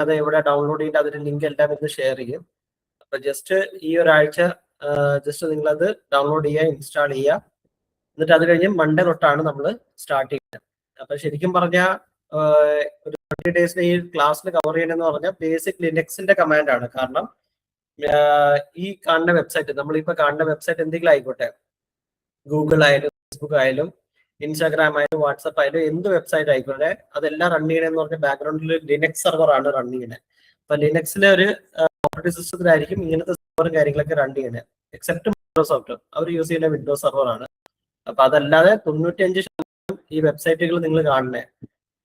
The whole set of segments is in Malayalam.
അത് ഇവിടെ ഡൗൺലോഡ് ചെയ്തിട്ട് അതിന്റെ ലിങ്ക് എല്ലാം ഇന്ന് ഷെയർ ചെയ്യും. അപ്പൊ ജസ്റ്റ് ഈ ഒരാഴ്ച ജസ്റ്റ് നിങ്ങളത് ഡൗൺലോഡ് ചെയ്യുക, ഇൻസ്റ്റാൾ ചെയ്യുക. എന്നിട്ട് അത് കഴിഞ്ഞ് മൺഡേ തൊട്ടാണ് നമ്മൾ സ്റ്റാർട്ട് ചെയ്യുന്നത്. അപ്പൊ ശരിക്കും പറഞ്ഞാൽ ഒരു 30 ഡേയ്സിൽ ഈ ക്ലാസ്സിൽ കവർ ചെയ്യണമെന്ന് പറഞ്ഞാൽ ബേസിക് ലിനക്സിന്റെ കമാൻഡ് ആണ്. കാരണം ഈ കാണുന്ന വെബ്സൈറ്റ്, നമ്മളിപ്പോ കാണുന്ന വെബ്സൈറ്റ് എന്തെങ്കിലും ആയിക്കോട്ടെ, ഗൂഗിൾ ആയാലും ഫേസ്ബുക്ക് ആയാലും ഇൻസ്റ്റാഗ്രാം ആയാലും വാട്സപ്പ് ആയാലും എന്ത് വെബ്സൈറ്റ് ആയിക്കോട്ടെ, അതെല്ലാം റൺ ചെയ്യണമെന്ന് പറഞ്ഞാൽ ബാക്ക്ഗ്രൗണ്ടിൽ ലിനക്സ് സെർവർ ആണ് റൺ ചെയ്യുന്നത്. അപ്പൊ ലിനക്സിലെ ഒരു ഓപ്പറേറ്റിംഗ് സിസ്റ്റത്തിലായിരിക്കും ഇങ്ങനത്തെ സെർവറും കാര്യങ്ങളൊക്കെ റൺ ചെയ്യുന്നത്. എക്സെപ്റ്റ് മൈക്രോസോഫ്റ്റ്, അവർ യൂസ് ചെയ്യുന്ന വിൻഡോസ് സെർവർ ആണ്. അപ്പൊ അതല്ലാതെ 95% ഈ വെബ്സൈറ്റുകൾ നിങ്ങൾ കാണുന്നത്,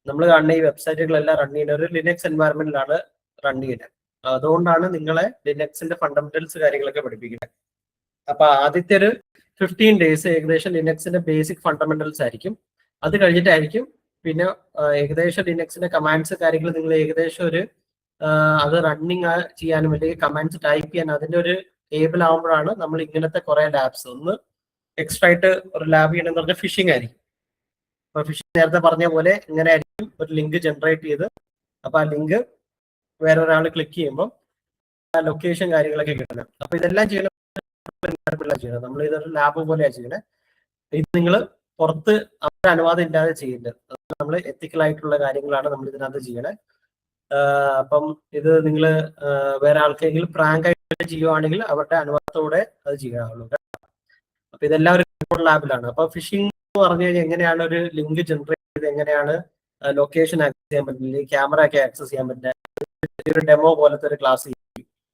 നമ്മൾ കാണുന്ന ഈ വെബ്സൈറ്റുകളെല്ലാം റൺ ചെയ്യുന്ന ഒരു ലിനക്സ് എൻവയറമെന്റിലാണ് റൺ ചെയ്യുന്നത്. അതുകൊണ്ടാണ് നിങ്ങളെ ലിനക്സിന്റെ ഫണ്ടമെന്റൽസ് കാര്യങ്ങളൊക്കെ പഠിപ്പിക്കുന്നത്. അപ്പൊ ആദ്യത്തെ ഒരു 15 ഡേയ്സ് ഏകദേശം ലിനക്സിന്റെ ബേസിക് ഫണ്ടമെന്റൽസ് ആയിരിക്കും. അത് കഴിഞ്ഞിട്ടായിരിക്കും പിന്നെ ഏകദേശം ലിനക്സിന്റെ കമാൻഡ്സ് കാര്യങ്ങൾ നിങ്ങൾ ഏകദേശം ഒരു അത് റണ്ണിങ് ചെയ്യാനും അല്ലെങ്കിൽ കമാൻഡ്സ് ടൈപ്പ് ചെയ്യാൻ അതിന്റെ ഒരു ഏബിൾ ആകുമ്പോഴാണ് നമ്മൾ ഇങ്ങനത്തെ കുറെ ലാബ്സ്. ഒന്ന് എക്സ്ട്രാ ആയിട്ട് ഒരു ലാബ് ചെയ്യണമെന്ന് പറഞ്ഞാൽ ഫിഷിംഗ് ആയിരിക്കും. അപ്പൊ ഫിഷിംഗ് നേരത്തെ പറഞ്ഞ പോലെ ഇങ്ങനെ ആയിരിക്കും ഒരു ലിങ്ക് ജനറേറ്റ് ചെയ്ത്, അപ്പൊ ആ ലിങ്ക് വേറെ ഒരാൾ ക്ലിക്ക് ചെയ്യുമ്പോൾ ആ ലൊക്കേഷൻ കാര്യങ്ങളൊക്കെ കിട്ടണം. അപ്പൊ ഇതെല്ലാം ചെയ്യണം, നമ്മൾ ഇതൊരു ലാബ് പോലെയാണ് ചെയ്യണത്. ഇത് നിങ്ങൾ പുറത്ത് അവരുടെ അനുവാദം ഇല്ലാതെ ചെയ്യേണ്ടത്. നമ്മൾ എത്തിക്കൽ ആയിട്ടുള്ള കാര്യങ്ങളാണ് നമ്മൾ ഇതിനകത്ത് ചെയ്യണേ. അപ്പം ഇത് നിങ്ങൾ വേറെ ആൾക്കെങ്കിലും പ്രാങ്ക് ആയിട്ട് ചെയ്യുവാണെങ്കിൽ അവരുടെ അനുവാദത്തോടെ അത് ചെയ്യാവുള്ളൂ. അപ്പൊ ഇതെല്ലാം ഒരു ലാബിലാണ്. അപ്പൊ ഫിഷിംഗ് എന്ന് പറഞ്ഞു കഴിഞ്ഞാൽ എങ്ങനെയാണ് ഒരു ലിങ്ക് ജനറേറ്റ് ചെയ്ത് എങ്ങനെയാണ് ലൊക്കേഷൻ ആക്സസ് ചെയ്യാൻ പറ്റില്ല, ക്യാമറ ഒക്കെ ആക്സസ് ചെയ്യാൻ പറ്റില്ല, ഒരു ഡെമോ പോലത്തെ ഒരു ക്ലാസ്.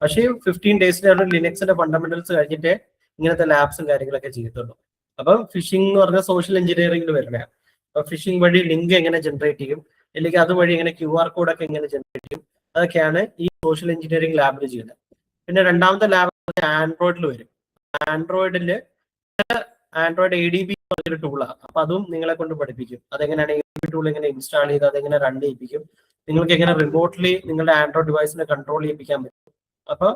പക്ഷേ 15 ഡേയ്സിലെ ലിനക്സിന്റെ ഫണ്ടമെന്റൽസ് കഴിഞ്ഞിട്ട് ഇങ്ങനത്തെ ലാബ്സും കാര്യങ്ങളൊക്കെ ചെയ്യത്തുള്ളൂ. അപ്പം ഫിഷിംഗ് എന്ന് പറഞ്ഞാൽ സോഷ്യൽ എഞ്ചിനീയറിംഗിൽ വരുന്നതാണ്. അപ്പൊ ഫിഷിംഗ് വഴി ലിങ്ക് എങ്ങനെ ജനറേറ്റ് ചെയ്യും, അല്ലെങ്കിൽ അതുവഴി എങ്ങനെ QR കോഡൊക്കെ എങ്ങനെ ജനറേറ്റ് ചെയ്യും, അതൊക്കെയാണ് ഈ സോഷ്യൽ എഞ്ചിനീയറിംഗ് ലാബിൽ ചെയ്യുന്നത്. പിന്നെ രണ്ടാമത്തെ ലാബ് ആൻഡ്രോയിഡിൽ വരും. ആൻഡ്രോയിഡ് ADB എന്നൊരു ടൂളാണ്. അപ്പൊ അതും നിങ്ങളെ കൊണ്ട് പഠിപ്പിക്കും. അതെങ്ങനെയാണ് ADB ടൂൾ എങ്ങനെ ഇൻസ്റ്റാൾ ചെയ്ത് അതെങ്ങനെ റൺ ചെയ്യിപ്പിക്കും, നിങ്ങൾക്ക് എങ്ങനെ റിമോട്ട്ലി നിങ്ങളുടെ ആൻഡ്രോയിഡ് ഡിവൈസിനെ കൺട്രോൾ ചെയ്യിപ്പിക്കാൻ പറ്റും. അപ്പൊ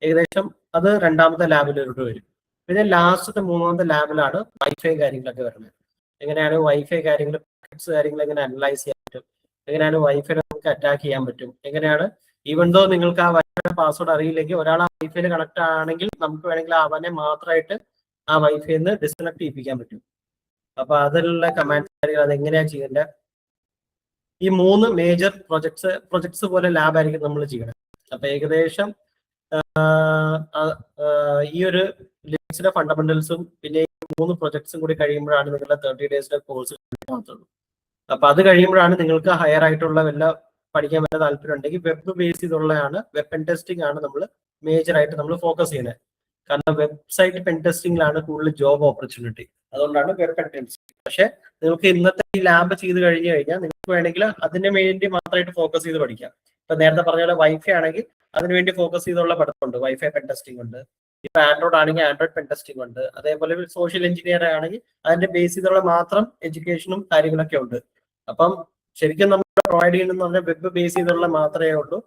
ഏകദേശം അത് രണ്ടാമത്തെ ലാബിലോട്ട് വരും. പിന്നെ ലാസ്റ്റത്തെ മൂന്നാമത്തെ ലാബിലാണ് വൈഫൈ കാര്യങ്ങളൊക്കെ വരുന്നത്. എങ്ങനെയാണ് വൈഫൈ കാര്യങ്ങൾ എങ്ങനെ അനലൈസ് ചെയ്യാൻ പറ്റും, എങ്ങനെയാണ് വൈഫൈ നമുക്ക് അറ്റാക്ക് ചെയ്യാൻ പറ്റും, എങ്ങനെയാണ് ഈവൻ ദോ നിങ്ങൾക്ക് ആ വൈഫൈ പാസ്വേഡ് അറിയില്ലെങ്കിൽ ഒരാൾ ആ വൈഫൈയിൽ കണക്ട് ആണെങ്കിൽ നമുക്ക് വേണമെങ്കിൽ അവനെ മാത്രമായിട്ട് ആ വൈഫൈന്ന് ഡിസ്കണക്ട് ചെയ്യിപ്പിക്കാൻ പറ്റും. അപ്പൊ അതിലുള്ള കമാൻഡ്സ് കാര്യങ്ങൾ അതെങ്ങനെയാണ് ചെയ്യേണ്ടത്. ഈ 3 മേജർ പ്രൊജക്ട്സ് പോലെ ലാബ് ആയിരിക്കും നമ്മൾ ചെയ്യണം. അപ്പൊ ഏകദേശം ഈ ഒരു ലിനക്സിന്റെ ഫണ്ടമെന്റൽസും പിന്നെ 3 പ്രൊജക്ട്സും കൂടി കഴിയുമ്പോഴാണ് നിങ്ങളുടെ 30 ഡേയ്സിലെ കോഴ്സ് മാത്രമുള്ളൂ. അപ്പൊ അത് കഴിയുമ്പോഴാണ് നിങ്ങൾക്ക് ഹയർ ആയിട്ടുള്ള വല്ല പഠിക്കാൻ വല്ല താല്പര്യം ഉണ്ടെങ്കിൽ വെബ് ബേസ് ചെയ്തുള്ളതാണ്, വെബ് പെൻ ടെസ്റ്റിംഗ് ആണ് നമ്മൾ മേജർ ആയിട്ട് നമ്മൾ ഫോക്കസ് ചെയ്യുന്നത്. കാരണം വെബ്സൈറ്റ് പെൻ ടെസ്റ്റിംഗിലാണ് കൂടുതൽ ജോബ് ഓപ്പർച്യൂണിറ്റി. അതുകൊണ്ടാണ് വെബ് പെൻ ടെസ്റ്റിംഗ്. പക്ഷെ നിങ്ങൾക്ക് ഇന്നത്തെ ഈ ലാബ് ചെയ്ത് കഴിഞ്ഞു കഴിഞ്ഞാൽ നിങ്ങൾക്ക് വേണമെങ്കിൽ അതിന് വേണ്ടി മാത്രമായിട്ട് ഫോക്കസ് ചെയ്ത് പഠിക്കാം. ഇപ്പൊ നേരത്തെ പറഞ്ഞ പോലെ വൈഫൈ ആണെങ്കിൽ അതിനുവേണ്ടി ഫോക്കസ് ചെയ്തുള്ള പഠിത്തമുണ്ട്, വൈഫൈ പെൻ ടെസ്റ്റിംഗ് ഉണ്ട്. ഇപ്പൊ ആൻഡ്രോയിഡ് ആണെങ്കിൽ ആൻഡ്രോയിഡ് പെൻ ടെസ്റ്റിംഗ് ഉണ്ട്. അതേപോലെ സോഷ്യൽ എഞ്ചിനീയർ ആണെങ്കിൽ അതിന്റെ ബേസ് ചെയ്തുള്ള മാത്രം എഡ്യൂക്കേഷനും കാര്യങ്ങളൊക്കെ ഉണ്ട്. അപ്പം ശരിക്കും നമ്മൾ പ്രൊവൈഡ് ചെയ്യുന്നതെന്ന് പറഞ്ഞാൽ വെബ് ബേസ് ചെയ്തുള്ള മാത്രമേ ഉള്ളൂ.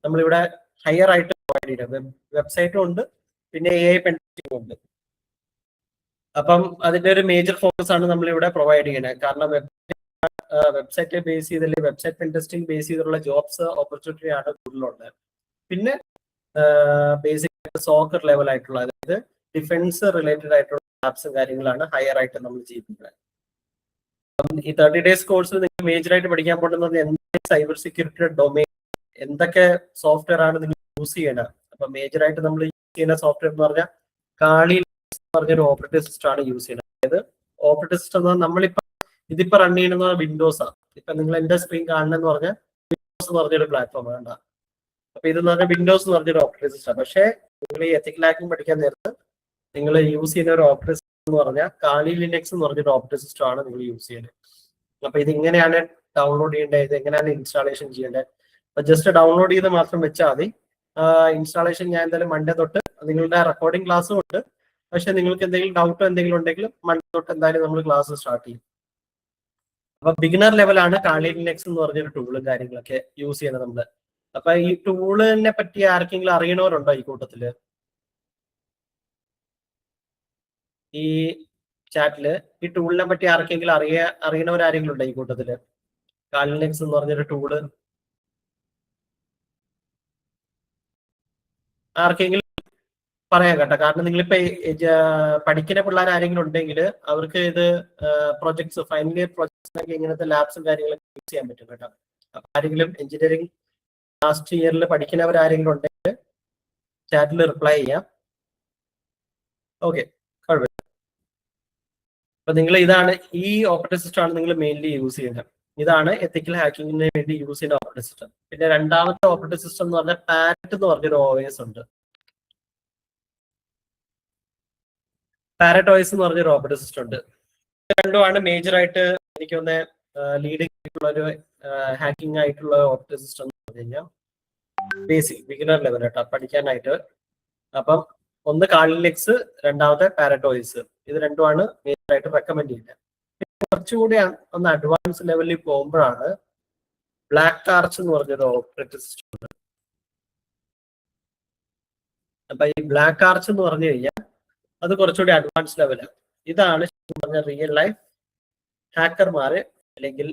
നമ്മളിവിടെ ഹയർ ആയിട്ട് പ്രൊവൈഡ് ചെയ്യുന്നത് വെബ്സൈറ്റും ഉണ്ട്, പിന്നെ AI പെൻ ടെസ്റ്റിംഗ് ഉണ്ട്. അപ്പം അതിന്റെ ഒരു മേജർ ഫോക്കസ് ആണ് നമ്മൾ ഇവിടെ പ്രൊവൈഡ് ചെയ്യുന്നത്. കാരണം വെബ്സൈറ്റ് ബേസ് ചെയ്തല്ലേ വെബ്സൈറ്റ് പെൻ ടെസ്റ്റിംഗ് ബേസ് ചെയ്തിട്ടുള്ള ജോബ്സ് ഓപ്പർച്യൂണിറ്റി ആണ് കൂടുതലുള്ളത്. പിന്നെ ബേസിക് സോക്കർ ലെവൽ ആയിട്ടുള്ള, അതായത് ഡിഫൻസ് റിലേറ്റഡ് ആയിട്ടുള്ള ആപ്സും കാര്യങ്ങളാണ് ഹയർ ആയിട്ട് നമ്മൾ ചെയ്യുന്നത്. ഈ 30 ഡേയ്സ് കോഴ്സിൽ നിങ്ങൾ മേജർ ആയിട്ട് പഠിക്കാൻ പോകുന്നത് എന്തൊക്കെ സൈബർ സെക്യൂരിറ്റിയുടെ ഡൊമൈൻ, എന്തൊക്കെ സോഫ്റ്റ്വെയർ ആണ് നിങ്ങൾ യൂസ് ചെയ്യണത്. അപ്പൊ മേജർ ആയിട്ട് നമ്മൾ യൂസ് ചെയ്യുന്ന സോഫ്റ്റ്വെയർ എന്ന് പറഞ്ഞാൽ കാളി പറഞ്ഞൊരു ഓപ്പറേറ്റിംഗ് സിസ്റ്റം ആണ് യൂസ് ചെയ്യുന്നത്. അതായത് ഓപ്പറേറ്റിംഗ് സിസ്റ്റം എന്ന് പറഞ്ഞാൽ നമ്മളിപ്പോ ഇതിപ്പോ റൺ ചെയ്യുന്നത് വിൻഡോസ് ആണ്. ഇപ്പൊ നിങ്ങൾ എന്റെ സ്ക്രീൻ കാണുന്നതെന്ന് പറഞ്ഞാൽ വിൻഡോസ് എന്ന് പറഞ്ഞൊരു പ്ലാറ്റ്ഫോം വേണ്ട. അപ്പൊ ഇതെന്ന് പറഞ്ഞാൽ വിൻഡോസ് എന്ന് പറഞ്ഞൊരു ഓപ്പറേറ്റിംഗ് സിസ്റ്റം. പക്ഷേ നിങ്ങൾ ഈ എത്തിക്കൽ ഹാക്കിംഗ് പഠിക്കാൻ നേരത്ത് നിങ്ങൾ യൂസ് ചെയ്യുന്ന ഒരു ഓപ്പറേറ്റിംഗ് സിസ്റ്റം എന്ന് പറഞ്ഞാൽ കാളി ലിനക്സ് എന്ന് പറഞ്ഞൊരു ഓപ്പറേറ്റിംഗ് സിസ്റ്റം ആണ് നിങ്ങൾ യൂസ് ചെയ്യുന്നത്. അപ്പൊ ഇത് ഇങ്ങനെയാണ് ഡൗൺലോഡ് ചെയ്യേണ്ടത്, ഇത് എങ്ങനെയാണ് ഇൻസ്റ്റാളേഷൻ ചെയ്യേണ്ടത്. അപ്പൊ ജസ്റ്റ് ഡൗൺലോഡ് ചെയ്ത് മാത്രം വെച്ചാൽ മതി. ഇൻസ്റ്റാളേഷൻ ഞാൻ എന്തായാലും മൺഡേ തൊട്ട് നിങ്ങളുടെ റെക്കോർഡിംഗ് ക്ലാസ്സും ഉണ്ട്. പക്ഷെ നിങ്ങൾക്ക് എന്തെങ്കിലും ഡൗട്ടോ എന്തെങ്കിലും ഉണ്ടെങ്കിൽ മൺഡേ തൊട്ട് എന്തായാലും നമ്മൾ ക്ലാസ് സ്റ്റാർട്ട് ചെയ്യും. അപ്പൊ ബിഗിനർ ലെവലാണ് കാളി ലിനക്സ് എന്ന് പറഞ്ഞൊരു ടൂളും കാര്യങ്ങളൊക്കെ യൂസ് ചെയ്യുന്നത് നമ്മള്. അപ്പൊ ഈ ടൂളിനെ പറ്റി ആർക്കെങ്കിലും അറിയണവരുണ്ടോ ഈ കൂട്ടത്തില്? ഈ ചാറ്റില് ഈ ടൂളിനെ പറ്റി ആർക്കെങ്കിലും അറിയണവരാരെങ്കിലും ഉണ്ടോ ഈ കൂട്ടത്തില്? കാളി ലിനക്സ് എന്ന് പറഞ്ഞൊരു ടൂള് ആർക്കെങ്കിലും പറയാം കേട്ടോ. കാരണം നിങ്ങളിപ്പോ പഠിക്കുന്ന പിള്ളേർ ആരെങ്കിലും ഉണ്ടെങ്കിൽ അവർക്ക് ഇത് പ്രൊജക്ട്സ്, ഫൈനൽ ഇയർ പ്രൊജക്ട്സിനൊക്കെ ഇങ്ങനത്തെ ലാബ്സും കാര്യങ്ങളൊക്കെ യൂസ് ചെയ്യാൻ പറ്റും കേട്ടോ. അപ്പൊ ആരെങ്കിലും എഞ്ചിനീയറിംഗ് ലാസ്റ്റ് ഇയറിൽ പഠിക്കുന്നവർ ആരെങ്കിലും ഉണ്ടെങ്കിൽ ചാറ്റിൽ റിപ്ലൈ ചെയ്യാം. ഓക്കെ, കുഴപ്പമില്ല. അപ്പൊ നിങ്ങൾ ഇതാണ്, ഈ ഓപ്പറേറ്റിംഗ് സിസ്റ്റം ആണ് നിങ്ങൾ മെയിൻലി യൂസ് ചെയ്യുന്നത്. ഇതാണ് എത്തിക്കൽ ഹാക്കിങ്ങിന് വേണ്ടി യൂസ് ചെയ്യുന്ന ഓപ്പറേറ്റിംഗ് സിസ്റ്റം. പിന്നെ രണ്ടാമത്തെ ഓപ്പറേറ്റിംഗ് സിസ്റ്റം എന്ന് പറഞ്ഞാൽ പാരറ്റ് എന്ന് പറഞ്ഞൊരു OS ഉണ്ട്. പാരറ്റ് OS എന്ന് പറഞ്ഞൊരു ഓപ്പറേറ്റിംഗ് സിസ്റ്റം ഉണ്ട്. രണ്ടുമാണ് മേജർ ആയിട്ട് എനിക്ക് തോന്നുന്ന ലീഡിംഗ് ആയിട്ടുള്ള ഒരു ഹാക്കിംഗ് ആയിട്ടുള്ള ഓപ്പറേറ്റിംഗ് സിസ്റ്റം എന്ന് പറഞ്ഞു കഴിഞ്ഞാൽ ബേസിക് ബിഗിനർ ലെവൽ കേട്ടോ പഠിക്കാനായിട്ട്. അപ്പം ഒന്ന് കാളിനെക്സ്, രണ്ടാമത്തെ പാരറ്റ് OS. ഇത് രണ്ടുമാണ് മേജർ ആയിട്ട് റെക്കമെൻഡ് ചെയ്യുന്നത്. കുറച്ചുകൂടി ഒന്ന് അഡ്വാൻസ് ലെവലിൽ പോകുമ്പോഴാണ് ബ്ലാക്ക് ആർച്ച് എന്ന് പറഞ്ഞൊരു ഓപ്പറേറ്റിംഗ് സിസ്റ്റം ഉണ്ട്. അപ്പൊ ഈ ബ്ലാക്ക് ആർച്ച് എന്ന് പറഞ്ഞു കഴിഞ്ഞാൽ അത് കുറച്ചുകൂടി അഡ്വാൻസ് ലെവലാണ്. ഇതാണ് പറഞ്ഞ റിയൽ ലൈഫ് ഹാക്കർമാര് അല്ലെങ്കിൽ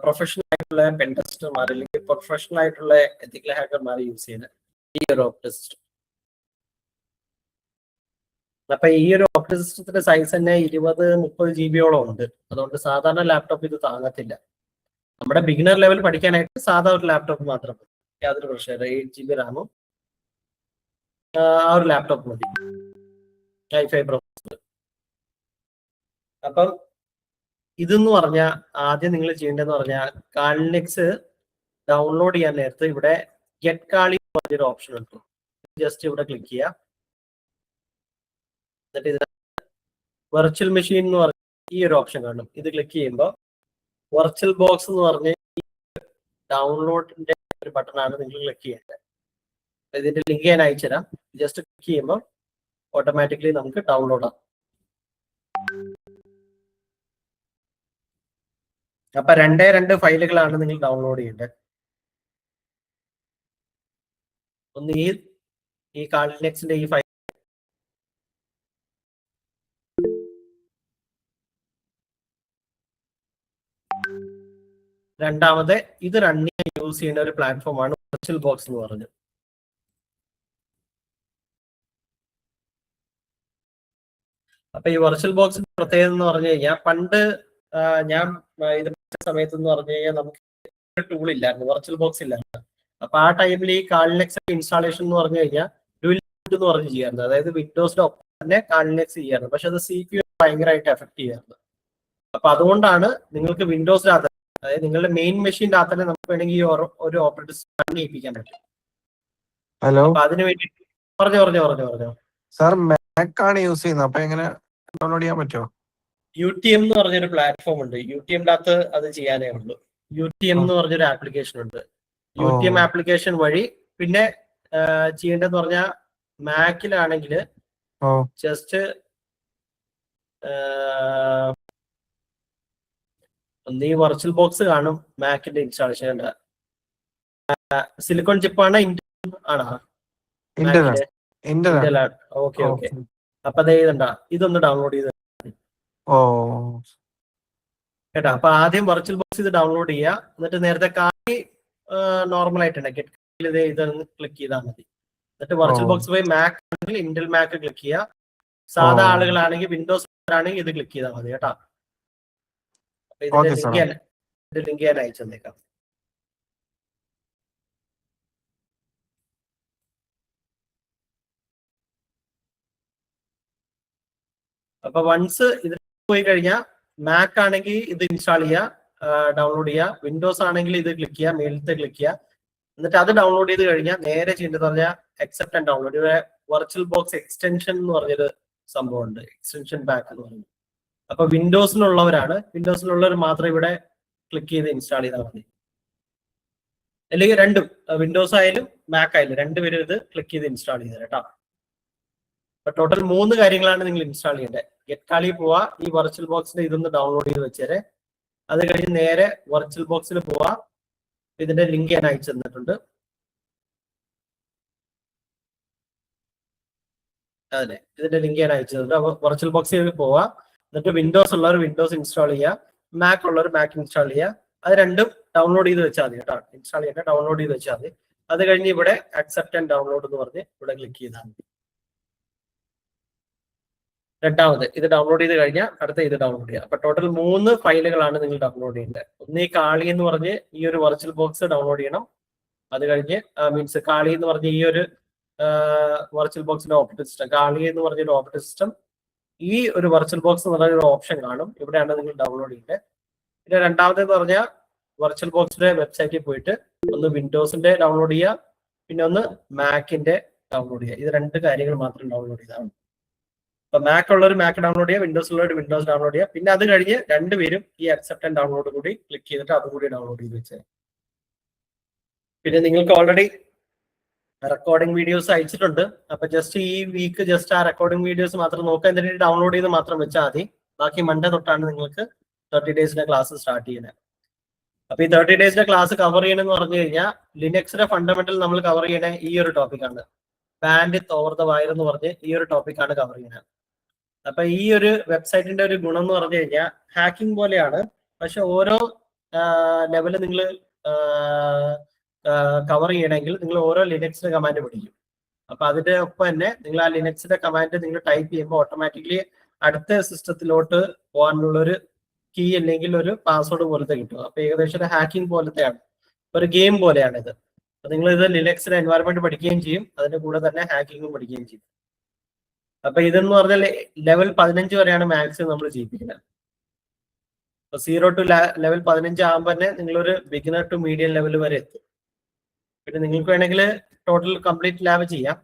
പ്രൊഫഷണൽ ആയിട്ടുള്ള പെൻടെസ്റ്റർമാർ അല്ലെങ്കിൽ പ്രൊഫഷണൽ ആയിട്ടുള്ള എത്തിക്കൽ ഹാക്കർമാർ യൂസ് ചെയ്യുന്ന ഈ ഒരു ഓപ്പറേറ്റിംഗ് സിസ്റ്റം. അപ്പൊ ഈ ഒരു ഓപ്പറേറ്റിംഗ് സിസ്റ്റത്തിന്റെ സൈസ് തന്നെ 20-30 GB ഉണ്ട്. അതുകൊണ്ട് സാധാരണ ലാപ്ടോപ്പ് ഇത് താങ്ങത്തില്ല. നമ്മുടെ ബിഗിനർ ലെവൽ പഠിക്കാനായിട്ട് സാധാ ഒരു ലാപ്ടോപ്പ് മാത്രം മതി, യാതൊരു പ്രശ്നമില്ല. 8 GB റാമും ആ ഒരു ലാപ്ടോപ്പ് മതി, i5 പ്രോസസർ. അപ്പം ഇതെന്ന് പറഞ്ഞാൽ ആദ്യം നിങ്ങൾ ചെയ്യേണ്ടതെന്ന് പറഞ്ഞാൽ കാളിനെക്സ് ഡൗൺലോഡ് ചെയ്യാൻ നേരത്ത് ഇവിടെ ഗെറ്റ് കാളി പറഞ്ഞൊരു ഓപ്ഷൻ ഉണ്ട്. ജസ്റ്റ് ഇവിടെ ക്ലിക്ക് ചെയ്യുക. എന്നിട്ട് ഇതിന് വെർച്വൽ മെഷീൻ എന്ന് പറഞ്ഞ ഈ ഒരു ഓപ്ഷൻ കാണും. ഇത് ക്ലിക്ക് ചെയ്യുമ്പോൾ വെർച്വൽ ബോക്സ് എന്ന് പറഞ്ഞ ഡൗൺലോഡിന്റെ ഒരു ബട്ടണാണ് നിങ്ങൾ ക്ലിക്ക് ചെയ്യേണ്ടത്. ഇതിന്റെ ലിങ്ക് ഞാൻ അയച്ചുതരാം. ജസ്റ്റ് ക്ലിക്ക് ചെയ്യുമ്പോൾ ഓട്ടോമാറ്റിക്കലി നമുക്ക് ഡൗൺലോഡ് ആവും. അപ്പൊ 2 ഫയലുകളാണ് നിങ്ങൾ ഡൗൺലോഡ് ചെയ്യേണ്ടത്. ഒന്ന് ഈ കാളിനെക്സിന്റെ ഈ ഫയൽ, രണ്ടാമത് ഇത് റൺ ചെയ്യാൻ യൂസ് ചെയ്യുന്ന ഒരു പ്ലാറ്റ്ഫോമാണ് വെർച്വൽ ബോക്സ് എന്ന് പറഞ്ഞത്. അപ്പൊ ഈ വെർച്വൽ ബോക്സിന്റെ പ്രത്യേകത എന്ന് പറഞ്ഞു കഴിഞ്ഞാൽ പണ്ട് ഞാൻ ഇത് സമയത്ത് എന്ന് പറഞ്ഞു കഴിഞ്ഞാൽ നമുക്ക് ടൂൾ ഇല്ലായിരുന്നു, വെർച്വൽ ബോക്സ് ഇല്ലായിരുന്നു. അപ്പൊ ആ ടൈമിൽ ഈ കാളിനെക്സ് ഇൻസ്റ്റാളേഷൻ എന്ന് പറഞ്ഞു കഴിഞ്ഞാൽ എന്ന് പറഞ്ഞ് ചെയ്യാറുണ്ട്. അതായത് വിൻഡോസിന്റെ ഒപ്പം തന്നെ കാളിനെക്സ് ചെയ്യാറുണ്ട്. പക്ഷെ അത് CPU ഭയങ്കരമായിട്ട് എഫക്ട് ചെയ്യാറുണ്ട്. അപ്പൊ അതുകൊണ്ടാണ് നിങ്ങൾക്ക് വിൻഡോസിനകത്ത്, അതായത് നിങ്ങളുടെ മെയിൻ മെഷീൻ്റെ അകത്ത് തന്നെ നമുക്ക് വേണമെങ്കിൽ ഒരു ഓപ്പറേറ്റിംഗ് സിസ്റ്റം റൺ ചെയ്യിപ്പിക്കാൻ പറ്റും. ഹലോ, അപ്പൊ അതിന് വേണ്ടി പറഞ്ഞോ സാർ മാക് ആണ് യൂസ് ചെയ്യുന്നത്, അപ്പൊ എങ്ങനെ ഡൗൺലോഡ് ചെയ്യാൻ പറ്റുമോ? UTM എന്ന് പറഞ്ഞൊരു പ്ലാറ്റ്ഫോം ഉണ്ട്. UTMന്റെ അകത്ത് അത് ചെയ്യാനേ ഉള്ളൂ. UTM എന്ന് പറഞ്ഞൊരു ആപ്ലിക്കേഷൻ ഉണ്ട്. UTM ആപ്ലിക്കേഷൻ വഴി പിന്നെ ചെയ്യേണ്ടതെന്ന് പറഞ്ഞാൽ മാക്കിലാണെങ്കിൽ ജസ്റ്റ് ഒന്ന് ഈ വെർച്വൽ ബോക്സ് കാണും. മാക്കിന്റെ ഇൻസ്റ്റാളേഷൻ സിലിക്കോൺ ചിപ്പാണ്, ഇന്റൽ ആണോ? ഇന്റൽ. ഓക്കെ. അപ്പൊ അത് എഴുതണ്ട, ഇതൊന്ന് ഡൗൺലോഡ് ചെയ്ത് കേട്ടോ. അപ്പൊ ആദ്യം വെർച്വൽ ബോക്സ് ഇത് ഡൗൺലോഡ് ചെയ്യുക. എന്നിട്ട് നേരത്തെ കാളി നോർമൽ ആയിട്ടുണ്ട്, ഗെറ്റ് ഇതൊന്ന് ക്ലിക്ക് ചെയ്താൽ മതി. എന്നിട്ട് വെർച്വൽ ബോക്സ് പോയി മാക് ആണെങ്കിൽ ഇന്റൽ മാക് ക്ലിക്ക് ചെയ്യുക. സാധാ ആളുകളാണെങ്കിൽ വിൻഡോസ് ആണെങ്കിൽ ഇത് ക്ലിക്ക് ചെയ്താൽ മതി കേട്ടോ. അപ്പൊ ഇതിന്റെ ലിങ്ക് ഞാൻ അയച്ചു തന്നേക്കാം. അപ്പൊ വൺസ് ഇത് പോയി കഴിഞ്ഞാൽ മാക് ആണെങ്കിൽ ഇത് ഇൻസ്റ്റാൾ ചെയ്യുക, ഡൗൺലോഡ് ചെയ്യുക. വിൻഡോസ് ആണെങ്കിൽ ഇത് ക്ലിക്ക് ചെയ്യുക, മേലത്തെ ക്ലിക്ക് ചെയ്യുക. എന്നിട്ട് അത് ഡൗൺലോഡ് ചെയ്ത് കഴിഞ്ഞാൽ നേരെ ചെയ്യേണ്ടത് പറഞ്ഞാൽ അക്സെപ്റ്റ് ആൻഡ് ഡൗൺലോഡ്. ഇവിടെ വെർച്വൽ ബോക്സ് എക്സ്റ്റൻഷൻ എന്ന് പറഞ്ഞൊരു സംഭവം ഉണ്ട്, എക്സ്റ്റൻഷൻ പാക്ക് എന്ന് പറയുന്നത്. അപ്പൊ വിൻഡോസിലുള്ളവർ മാത്രം ഇവിടെ ക്ലിക്ക് ചെയ്ത് ഇൻസ്റ്റാൾ ചെയ്താൽ മതി. അല്ലെങ്കിൽ രണ്ടും, വിൻഡോസ് ആയാലും മാക് ആയാലും രണ്ടുപേരും ഇത് ക്ലിക്ക് ചെയ്ത് ഇൻസ്റ്റാൾ ചെയ്തത് കേട്ടോ. അപ്പൊ ടോട്ടൽ 3 കാര്യങ്ങളാണ് നിങ്ങൾ ഇൻസ്റ്റാൾ ചെയ്യേണ്ടത്. ഗെറ്റ് കാളി പോവാ, ഈ വെർച്വൽ ബോക്സിന്റെ ഇതൊന്ന് ഡൗൺലോഡ് ചെയ്ത് വെച്ചേരെ. അത് കഴിഞ്ഞ് നേരെ വെർച്വൽ ബോക്സിൽ പോവാ. ഇതിന്റെ ലിങ്ക് ഞാൻ അയച്ചു തന്നിട്ടുണ്ട്. അതെ, ഇതിന്റെ ലിങ്ക് ഞാൻ അയച്ചു തന്നിട്ടുണ്ട്. അപ്പൊ വെർച്വൽ ബോക്സിൽ പോവാ. എന്നിട്ട് വിൻഡോസ് ഉള്ളവർ വിൻഡോസ് ഇൻസ്റ്റാൾ ചെയ്യുക, മാക് ഉള്ളവർ മാക് ഇൻസ്റ്റാൾ ചെയ്യുക. അത് രണ്ടും ഡൗൺലോഡ് ചെയ്ത് വെച്ചാൽ മതി കേട്ടോ. ഇൻസ്റ്റാൾ ചെയ്യേണ്ട ഡൗൺലോഡ് ചെയ്ത് വെച്ചാൽ മതി. അത് കഴിഞ്ഞ് ഇവിടെ അക്സെപ്റ്റ് ആൻഡ് ഡൗൺലോഡ് എന്ന് പറഞ്ഞ് ഇവിടെ ക്ലിക്ക് ചെയ്താൽ മതി. രണ്ടാമത് ഇത് ഡൗൺലോഡ് ചെയ്ത് കഴിഞ്ഞാൽ അടുത്ത ഇത് ഡൗൺലോഡ് ചെയ്യാം. അപ്പൊ ടോട്ടൽ 3 ഫയലുകളാണ് നിങ്ങൾ ഡൗൺലോഡ് ചെയ്യേണ്ടത്. ഒന്ന് ഈ കാളി എന്ന് പറഞ്ഞ് ഈ ഒരു വെർച്വൽ ബോക്സ് ഡൗൺലോഡ് ചെയ്യണം. അത് കഴിഞ്ഞ് മീൻസ് കാളി എന്ന് പറഞ്ഞ ഈ ഒരു വെർച്വൽ ബോക്സിന്റെ ഓപ്പറേറ്റിംഗ് സിസ്റ്റം, കാളി എന്ന് പറഞ്ഞൊരു ഓപ്പറേറ്റിംഗ് സിസ്റ്റം, ഈ ഒരു വെർച്വൽ ബോക്സ് എന്ന് പറഞ്ഞ ഒരു ഓപ്ഷൻ കാണും. ഇവിടെയാണ് നിങ്ങൾ ഡൗൺലോഡ് ചെയ്യേണ്ടത്. പിന്നെ രണ്ടാമതെന്ന് പറഞ്ഞാൽ വെർച്വൽ ബോക്സിന്റെ വെബ്സൈറ്റിൽ പോയിട്ട് ഒന്ന് വിൻഡോസിന്റെ ഡൗൺലോഡ് ചെയ്യുക, പിന്നെ ഒന്ന് മാക്കിന്റെ ഡൗൺലോഡ് ചെയ്യുക. ഇത് 2 കാര്യങ്ങൾ മാത്രം ഡൗൺലോഡ് ചെയ്താണ്. അപ്പൊ മാക്ക് ഉള്ളൊരു മാക്ക് ഡൗൺലോഡ് ചെയ്യുക, വിൻഡോസ് ഉള്ളൊരു വിൻഡോസ് ഡൗൺലോഡ് ചെയ്യുക. പിന്നെ അത് കഴിഞ്ഞ് രണ്ടുപേരും ഈ അക്സെപ്റ്റ് ആൻഡ് ഡൗൺലോഡ് കൂടി ക്ലിക്ക് ചെയ്തിട്ട് അതുകൂടി ഡൗൺലോഡ് ചെയ്ത് വെച്ചത്. പിന്നെ നിങ്ങൾക്ക് ഓൾറെഡി റെക്കോർഡിംഗ് വീഡിയോസ് അയച്ചിട്ടുണ്ട്. അപ്പൊ ജസ്റ്റ് ഈ വീക്ക് ജസ്റ്റ് ആ റെക്കോർഡിംഗ് വീഡിയോസ് മാത്രം നോക്കുക, എന്നിട്ട് ഡൗൺലോഡ് ചെയ്ത് മാത്രം വെച്ചാൽ മതി. ബാക്കി മൺഡേ തൊട്ടാണ് നിങ്ങൾക്ക് 30 ഡേയ്സിന്റെ ക്ലാസ് സ്റ്റാർട്ട് ചെയ്യുന്നത്. അപ്പൊ ഈ 30 ഡേയ്സിന്റെ ക്ലാസ് കവർ ചെയ്യണമെന്ന് പറഞ്ഞു കഴിഞ്ഞാൽ ലിനക്സിന്റെ ഫണ്ടമെന്റൽ നമ്മൾ കവർ ചെയ്യണ ഈ ഒരു ടോപ്പിക്കാണ്. ബാൻഡിത്ത് ഓവർ ദ വയർ എന്ന് പറഞ്ഞ് ഈ ഒരു ടോപ്പിക്കാണ് കവർ ചെയ്യുന്നത്. അപ്പൊ ഈ ഒരു വെബ്സൈറ്റിന്റെ ഒരു ഗുണം എന്ന് പറഞ്ഞു കഴിഞ്ഞാൽ ഹാക്കിംഗ് പോലെയാണ്. പക്ഷെ ഓരോ ലെവല് നിങ്ങൾ കവർ ചെയ്യണമെങ്കിൽ നിങ്ങൾ ഓരോ ലിനക്സിന്റെ കമാൻഡ് പഠിക്കും. അപ്പൊ അതിന്റെ ഒപ്പം തന്നെ നിങ്ങൾ ആ ലിനക്സിന്റെ കമാൻഡ് നിങ്ങൾ ടൈപ്പ് ചെയ്യുമ്പോൾ ഓട്ടോമാറ്റിക്കലി അടുത്ത സിസ്റ്റത്തിലോട്ട് പോകാനുള്ള ഒരു കീ അല്ലെങ്കിൽ ഒരു പാസ്വേഡ് പോലത്തെ കിട്ടും. അപ്പൊ ഏകദേശം ഒരു ഹാക്കിംഗ് പോലത്തെയാണ്, ഒരു ഗെയിം പോലെയാണ് ഇത്. അപ്പൊ നിങ്ങൾ ഇത് ലിനക്സിന്റെ എൻവയറമെന്റ് പഠിക്കുകയും ചെയ്യും, അതിന്റെ കൂടെ തന്നെ ഹാക്കിങ്ങും പഠിക്കുകയും ചെയ്യും. അപ്പൊ ഇതെന്ന് പറഞ്ഞാൽ ലെവൽ 15 വരെയാണ് മാക്സിമം നമ്മൾ ചെയ്യിപ്പിക്കുന്നത്. അപ്പൊ 0 to ലെവൽ 15 ആകുമ്പോൾ തന്നെ നിങ്ങളൊരു ബിഗിനർ ടു മീഡിയം ലെവൽ വരെ എത്തും. പിന്നെ നിങ്ങൾക്ക് വേണമെങ്കിൽ ടോട്ടൽ കംപ്ലീറ്റ് ലാബ് ചെയ്യാം,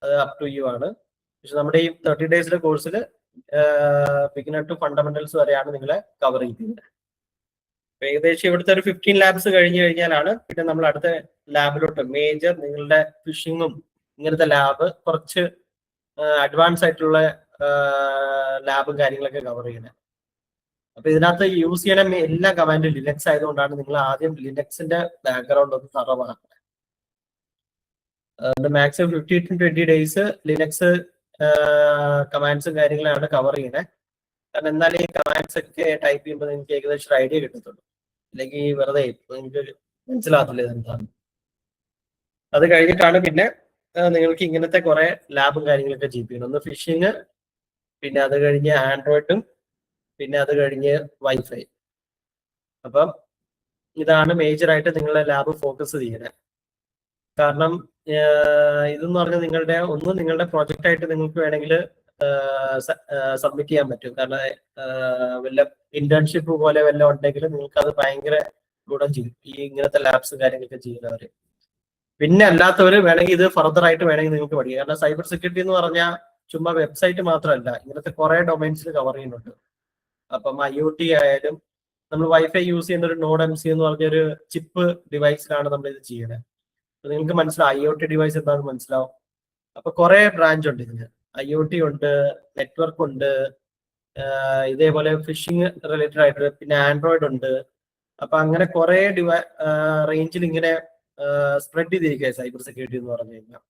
അത് അപ് ടു യു ആണ്. പക്ഷെ നമ്മുടെ ഈ 30 ഡേയ്സിലെ കോഴ്സിൽ ബിഗിനർ ടു ഫണ്ടമെന്റൽസ് വരെയാണ് നിങ്ങളെ കവർ ചെയ്യുന്നത്. ഏകദേശം ഇവിടുത്തെ ഒരു 15 ലാബ്സ് കഴിഞ്ഞു കഴിഞ്ഞാലാണ് പിന്നെ നമ്മൾ അടുത്ത ലാബിലോട്ട് മേജർ നിങ്ങളുടെ ഫിഷിങ്ങും ഇങ്ങനത്തെ ലാബ് കുറച്ച് അഡ്വാൻസ് ആയിട്ടുള്ള ലാബും കാര്യങ്ങളൊക്കെ കവർ ചെയ്യുന്നത്. അപ്പൊ ഇതിനകത്ത് യൂസ് ചെയ്യണ എല്ലാ കമാൻഡും ലിനക്സ് ആയതുകൊണ്ടാണ് നിങ്ങൾ ആദ്യം ലിനക്സിന്റെ ബാക്ക്ഗ്രൗണ്ട് ഒന്ന് തറവാക്കുന്നത്. മാക്സിമം 15 to 20 ഡേയ്സ് ലിനക്സ് കമാൻഡ്സും കാര്യങ്ങളാണ് കവർ ചെയ്യുന്നത്. കാരണം എന്നാലും ഈ കമാൻഡ്സ് ഒക്കെ ടൈപ്പ് ചെയ്യുമ്പോൾ നിങ്ങൾക്ക് ഏകദേശം ഒരു ഐഡിയ കിട്ടത്തുള്ളൂ. അല്ലെങ്കിൽ വെറുതെ നിങ്ങൾക്ക് മനസ്സിലാകത്തില്ല ഇതെന്താണ്. അത് കഴിഞ്ഞിട്ടാണ് പിന്നെ നിങ്ങൾക്ക് ഇങ്ങനത്തെ കുറെ ലാബും കാര്യങ്ങളൊക്കെ ചെയ്യിപ്പിക്കണം. ഒന്ന് ഫിഷിങ്, പിന്നെ അത് കഴിഞ്ഞ് ആൻഡ്രോയിഡും, പിന്നെ അത് കഴിഞ്ഞ് വൈഫൈ. അപ്പം ഇതാണ് മേജറായിട്ട് നിങ്ങളുടെ ലാബ് ഫോക്കസ് ചെയ്യുന്നത്. കാരണം ഇതെന്ന് പറഞ്ഞാൽ നിങ്ങളുടെ പ്രോജക്റ്റ് ആയിട്ട് നിങ്ങൾക്ക് വേണമെങ്കിൽ സബ്മിറ്റ് ചെയ്യാൻ പറ്റും. കാരണം വല്ല ഇന്റേൺഷിപ്പ് പോലെ വല്ല ഉണ്ടെങ്കിൽ നിങ്ങൾക്ക് അത് ഭയങ്കര ഗുണം ചെയ്യും, ഈ ഇങ്ങനത്തെ ലാബ്സും കാര്യങ്ങളൊക്കെ ചെയ്യുന്നവര്. പിന്നെ അല്ലാത്തവര് വേണമെങ്കിൽ ഇത് ഫർദർ ആയിട്ട് വേണമെങ്കിൽ നിങ്ങൾക്ക് പഠിക്കാം. കാരണം സൈബർ സെക്യൂരിറ്റി എന്ന് പറഞ്ഞാൽ ചുമ്മാ വെബ്സൈറ്റ് മാത്രമല്ല, ഇങ്ങനത്തെ കുറെ ഡൊമൈൻസിൽ കവർ ചെയ്യുന്നുണ്ട്. അപ്പം IoT ആയാലും നമ്മൾ വൈഫൈ യൂസ് ചെയ്യുന്ന ഒരു നോഡ് MC എന്ന് പറഞ്ഞൊരു ചിപ്പ് ഡിവൈസിലാണ് നമ്മൾ ഇത് ചെയ്യുന്നത്. നിങ്ങൾക്ക് മനസ്സിലാവും IoT ഡിവൈസ് എന്താണെന്ന് മനസ്സിലാവും. അപ്പൊ കുറെ ബ്രാഞ്ച് ഉണ്ട് ഇതിന്. IoT ഉണ്ട്, നെറ്റ്വർക്ക് ഉണ്ട്, ഇതേപോലെ ഫിഷിംഗ് റിലേറ്റഡ് ആയിട്ട്, പിന്നെ ആൻഡ്രോയിഡ് ഉണ്ട്. അപ്പൊ അങ്ങനെ കുറെ റേഞ്ചിൽ ഇങ്ങനെ സ്പ്രെഡ് ചെയ്തിരിക്കുക സൈബർ സെക്യൂരിറ്റി എന്ന് പറഞ്ഞു കഴിഞ്ഞാൽ.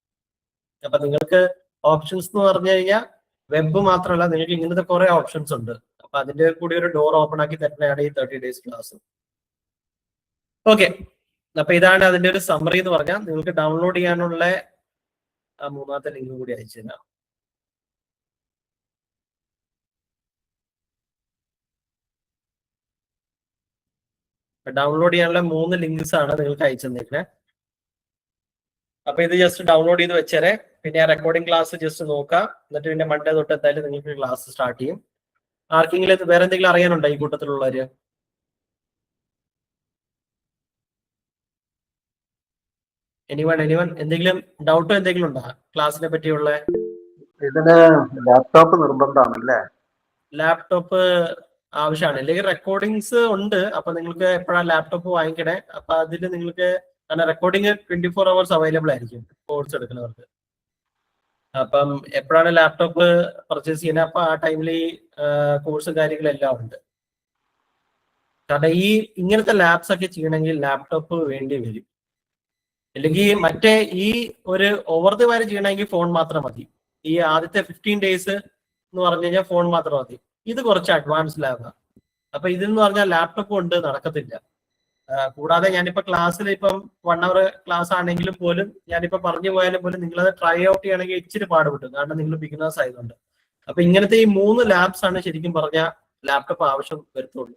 അപ്പൊ നിങ്ങൾക്ക് ഓപ്ഷൻസ് എന്ന് പറഞ്ഞു കഴിഞ്ഞാൽ വെബ് മാത്രമല്ല, നിങ്ങൾക്ക് ഇങ്ങനത്തെ കുറെ ഓപ്ഷൻസ് ഉണ്ട്. അപ്പൊ അതിന്റെ കൂടി ഒരു ഡോർ ഓപ്പൺ ആക്കി തരുന്നതാണ് ഈ 30 ഡേയ്സ് ക്ലാസ്. ഓക്കെ, അപ്പൊ ഇതാണ് അതിന്റെ ഒരു സമ്മറി എന്ന് പറഞ്ഞാൽ. നിങ്ങൾക്ക് ഡൗൺലോഡ് ചെയ്യാനുള്ള മൂന്നാമത്തെ ലിങ്ക് കൂടി അയച്ചു തരാം. ഡൗൺലോഡ് ചെയ്യാനുള്ള 3 ലിങ്ക്സ് ആണ് നിങ്ങൾക്ക് അയച്ചു തന്നിരിക്കുന്നത്. അപ്പൊ ഇത് ജസ്റ്റ് ഡൗൺലോഡ് ചെയ്ത് വെച്ചേരെ. പിന്നെ റെക്കോർഡിംഗ് ക്ലാസ് ജസ്റ്റ് നോക്കാം, എന്നിട്ട് പിന്നെ മൺഡേ തൊട്ട് എന്തായാലും നിങ്ങൾക്ക് ക്ലാസ് സ്റ്റാർട്ട് ചെയ്യും. ആർക്കെങ്കിലും വേറെ എന്തെങ്കിലും അറിയാനുണ്ടോ ഈ കൂട്ടത്തിലുള്ളവര്? എനിവൺ എന്തെങ്കിലും ഡൗട്ടോ എന്തെങ്കിലും ഉണ്ടോ ക്ലാസ്സിനെ പറ്റിയുള്ള? ഇതിന് ലാപ്ടോപ്പ് നിർബന്ധമാണല്ലേ? ലാപ്ടോപ്പ് ആവശ്യമാണ്, അല്ലെങ്കിൽ റെക്കോർഡിങ്സ് ഉണ്ട്. അപ്പൊ നിങ്ങൾക്ക് എപ്പോഴാണ് ലാപ്ടോപ്പ് വാങ്ങിക്കണേ? അപ്പൊ അതിൽ നിങ്ങൾക്ക് കാരണം റെക്കോർഡിങ് 24 hours അവൈലബിൾ ആയിരിക്കും കോഴ്സ് എടുക്കുന്നവർക്ക്. അപ്പം എപ്പോഴാണ് ലാപ്ടോപ്പ് പർച്ചേസ് ചെയ്യുന്നത് അപ്പൊ ആ ടൈമിൽ ഈ കോഴ്സും കാര്യങ്ങളെല്ലാം ഉണ്ട്. കാരണം ഈ ഇങ്ങനത്തെ ലാബ്സ് ഒക്കെ ചെയ്യണമെങ്കിൽ ലാപ്ടോപ്പ് വേണ്ടി വരും. അല്ലെങ്കിൽ മറ്റേ ഈ ഒരു ഓവർ ദി വയർ ചെയ്യണമെങ്കിൽ ഫോൺ മാത്രം മതി. ഈ ആദ്യത്തെ 15 ഡേയ്സ് എന്ന് പറഞ്ഞു കഴിഞ്ഞാൽ ഫോൺ മാത്രം മതി. ഇത് കുറച്ച് അഡ്വാൻസ് ലാബാണ്. അപ്പൊ ഇതെന്ന് പറഞ്ഞാൽ ലാപ്ടോപ്പ് കൊണ്ട് നടക്കത്തില്ല. കൂടാതെ ഞാനിപ്പോ ക്ലാസ്സിൽ ഇപ്പം 1 hour ക്ലാസ് ആണെങ്കിലും പോലും ഞാനിപ്പോ പറഞ്ഞു പോയാലും പോലും നിങ്ങളത് ട്രൈ ഔട്ട് ചെയ്യണമെങ്കിൽ ഇച്ചിരി പാടുപെട്ടും, കാരണം നിങ്ങൾ ബിഗിനേഴ്സ് ആയതുകൊണ്ട്. അപ്പൊ ഇങ്ങനത്തെ ഈ 3 ലാബ്സ് ആണ് ശരിക്കും പറഞ്ഞ ലാപ്ടോപ്പ് ആവശ്യം വരുത്തുള്ളൂ.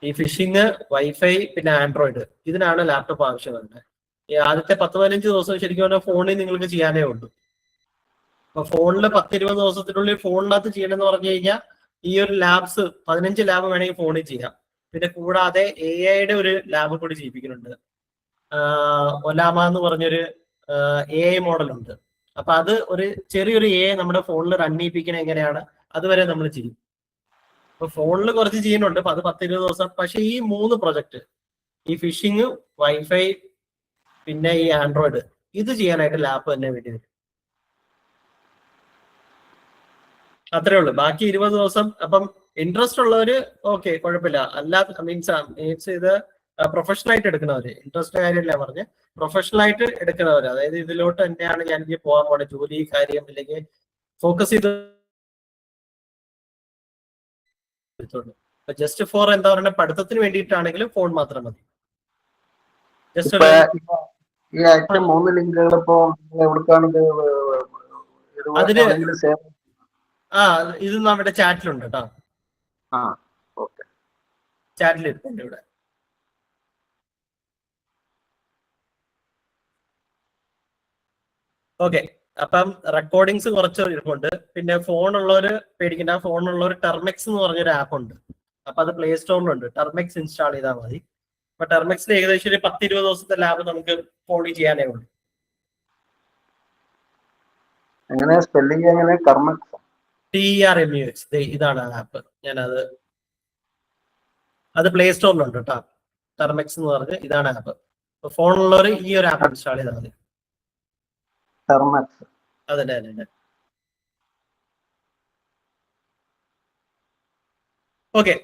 ഈ ഫിഷിംഗ്, വൈഫൈ, പിന്നെ ആൻഡ്രോയിഡ്, ഇതിനാണ് ലാപ്ടോപ്പ് ആവശ്യം വരുന്നത്. ഈ ആദ്യത്തെ 10-15 ദിവസം ശരിക്കും പറഞ്ഞാൽ ഫോണിൽ നിങ്ങൾക്ക് ചെയ്യാനേ ഉള്ളൂ. അപ്പൊ ഫോണിൽ 10-20 ദിവസത്തിനുള്ളിൽ ഫോണിനകത്ത് ചെയ്യണമെന്ന് പറഞ്ഞു കഴിഞ്ഞാൽ ഈ ഒരു ലാബ്സ് 15 ലാബ് വേണമെങ്കിൽ ഫോണിൽ ചെയ്യാം. പിന്നെ കൂടാതെ AI-യുടെ ഒരു ലാബ് കൂടി ചെയ്യിപ്പിക്കുന്നുണ്ട്. ഒലാമ എന്ന് പറഞ്ഞൊരു AI മോഡൽ ഉണ്ട്. അപ്പൊ അത് ഒരു ചെറിയൊരു AI നമ്മുടെ ഫോണിൽ റൺ ചെയ്യിപ്പിക്കണ എങ്ങനെയാണ് അതുവരെ നമ്മൾ ചെയ്യും. അപ്പൊ ഫോണിൽ കുറച്ച് ചെയ്യുന്നുണ്ട്, അത് 10-20 ദിവസം. പക്ഷെ ഈ 3 പ്രൊജക്ട്, ഈ ഫിഷിംഗ്, വൈഫൈ, പിന്നെ ഈ ആൻഡ്രോയിഡ്, ഇത് ചെയ്യാനായിട്ട് ലാപ്പ് തന്നെ വേണ്ടി വരും. അത്രേ ഉള്ളൂ. ബാക്കി 20 ദിവസം അപ്പം ഇൻട്രസ്റ്റ് ഉള്ളവര് ഓക്കെ, കുഴപ്പമില്ല. അല്ലാത്ത മീൻസ് ഇത് പ്രൊഫഷണൽ ആയിട്ട് എടുക്കുന്നവര്, ഇൻട്രസ്റ്റ് കാര്യമല്ല പറഞ്ഞ് പ്രൊഫഷണൽ ആയിട്ട് എടുക്കുന്നവര്, അതായത് ഇതിലോട്ട് തന്നെയാണ് ഞാൻ എനിക്ക് പോകാൻ പോണേ, ജോലി കാര്യം ഇല്ലെങ്കിൽ ഫോക്കസ് ചെയ്ത് ജസ്റ്റ് ഫോർ എന്താ പറയുക, പഠിത്തത്തിന് വേണ്ടിയിട്ടാണെങ്കിലും ഫോൺ മാത്രം മതി. ജസ്റ്റ് ഈ ആഴ്ച 3 ലിങ്കുകൾ ഇപ്പോ എവിടേക്കാണ് അതിന് ഇത് നമ്മുടെ ചാറ്റിലുണ്ട് കേട്ടോ. ചാറ്റിൽ ഇരിപ്പുണ്ട് ഇവിടെ. ഓക്കെ, അപ്പം റെക്കോർഡിങ്സ് കുറച്ച് ഇരിപ്പുണ്ട്. പിന്നെ ഫോൺ ഉള്ളവര് പേടിക്കണ്ട, ഫോണുള്ളവർ ടെർമെക്സ് എന്ന് പറഞ്ഞൊരു ആപ്പ് ഉണ്ട്. അപ്പൊ അത് പ്ലേ സ്റ്റോറിലുണ്ട്. ടെർമെക്സ് ഇൻസ്റ്റാൾ ചെയ്താൽ മതി. അപ്പൊ ടെർമെക്സിൽ ഏകദേശം ഒരു 10-20 ദിവസത്തെ ലാബ് നമുക്ക് ഫോണിൽ ചെയ്യാനേ ഉള്ളൂ. എങ്ങനെ സ്പെല്ലിംഗ് എങ്ങനെ? TRMUX, ഇതാണ് ആപ്പ്. അത് പ്ലേ സ്റ്റോറിലുണ്ട് കേട്ടോ. ടെർമെക്സ് എന്ന് പറഞ്ഞ് ഇതാണ് ആപ്പ്. ഫോണുള്ളവർ ഈ ഒരു ആപ്പ് ഇൻസ്റ്റാൾ ചെയ്താൽ മതി. അതെ. ഓക്കെ,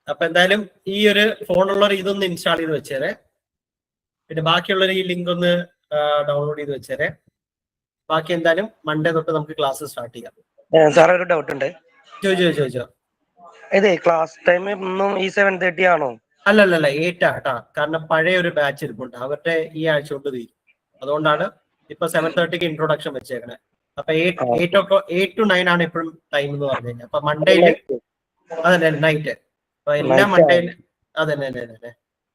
അപ്പൊ എന്തായാലും ഈ ഒരു ഫോണുള്ളവർ ഇതൊന്ന് ഇൻസ്റ്റാൾ ചെയ്ത് വെച്ചേരെ. പിന്നെ ബാക്കിയുള്ളവർ ഈ ലിങ്ക് ഒന്ന് ഡൗൺലോഡ് ചെയ്ത് വെച്ചേരെ. ബാക്കി എന്തായാലും മൺഡേ തൊട്ട് നമുക്ക് ക്ലാസ് സ്റ്റാർട്ട് ചെയ്യാം. സാർ ഒരു ഡൗട്ട് ഉണ്ട്. ചോദിച്ചോ. ഇതേ ക്ലാസ് ടൈം ഇന്നും ഈ 7:30 ആണോ? അല്ലല്ല, 8 കേട്ടാ. കാരണം പഴയ ഒരു ബാച്ച് ഇരിപ്പുണ്ട്, അവരുടെ ഈ ആഴ്ച കൊണ്ട് തീരും. അതുകൊണ്ടാണ് ഇപ്പൊ 7:30 ഇൻട്രൊഡക്ഷൻ വെച്ചേക്കണേ. അപ്പൊ 8 to 9 ആണ് എപ്പോഴും ടൈം എന്ന് പറഞ്ഞു കഴിഞ്ഞാൽ. അപ്പൊ മൺഡേയില് അതന്നെ നൈറ്റ്. അപ്പൊ എല്ലാ മൺഡേയില് അതന്നെ.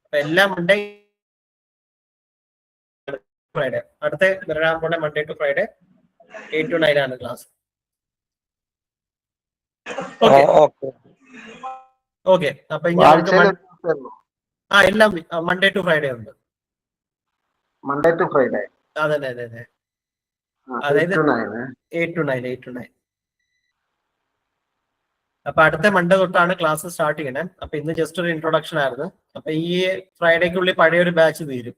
അപ്പൊ എല്ലാ മൺഡേ ഫ്രൈഡേ, അടുത്ത വരാൻ പോണ മൺഡേ ടു ഫ്രൈഡേ 8 to 9 ആണ് ക്ലാസ്. ഓക്കെ. അപ്പൊ ഇനി എല്ലാം മൺഡേ ടു ഫ്രൈഡേ ഉണ്ട്. അതെ. അതായത് 8 to 9. അപ്പൊ അടുത്ത മൺഡേ തൊട്ടാണ് ക്ലാസ് സ്റ്റാർട്ട് ചെയ്യണേ. അപ്പൊ ഇന്ന് ജസ്റ്റ് ഒരു ഇൻട്രൊഡക്ഷൻ ആയിരുന്നു. അപ്പൊ ഈ ഫ്രൈഡേക്കുള്ളിൽ പഴയ ഒരു ബാച്ച് തീരും.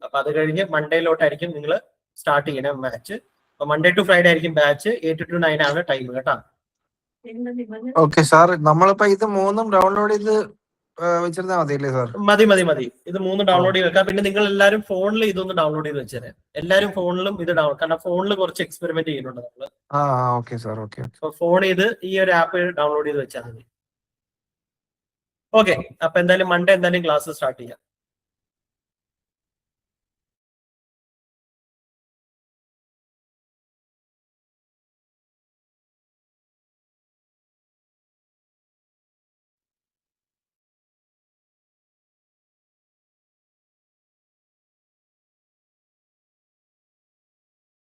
അപ്പൊ അത് കഴിഞ്ഞ് മൺഡേയിലോട്ടായിരിക്കും നിങ്ങൾ സ്റ്റാർട്ട് ചെയ്യണേ ബാച്ച്. അപ്പൊ മൺഡേ ടു ഫ്രൈഡേ ആയിരിക്കും ബാച്ച്. 8 to 9 ആണ് ടൈം കേട്ടോ. ഓക്കെ സാർ, നമ്മളിപ്പോ ഇത് 3 ഡൗൺലോഡ് ചെയ്ത് വെച്ചിരുന്നാ മതിയല്ലേ സാർ? മതി. ഇത് 3 ഡൗൺലോഡ് ചെയ്ത് വെക്കാം. പിന്നെ നിങ്ങൾ എല്ലാവരും ഫോണിൽ ഇതൊന്ന് ഡൗൺലോഡ് ചെയ്ത് വെച്ചേരെ. എല്ലാവരും ഫോണിലും ഇത് കാരണം ഫോണിൽ കുറച്ച് എക്സ്പെരിമെന്റ് ചെയ്യുന്നുണ്ട് നമ്മള്. Okay sir. ഓക്കെ. അപ്പൊ ഫോൺ ചെയ്ത് ഈ ഒരു ആപ്പ് ഡൗൺലോഡ് ചെയ്ത് വെച്ചാൽ മതി. ഓക്കെ, അപ്പൊ എന്തായാലും മൺഡേ എന്തായാലും ക്ലാസ് സ്റ്റാർട്ട് ചെയ്യാം.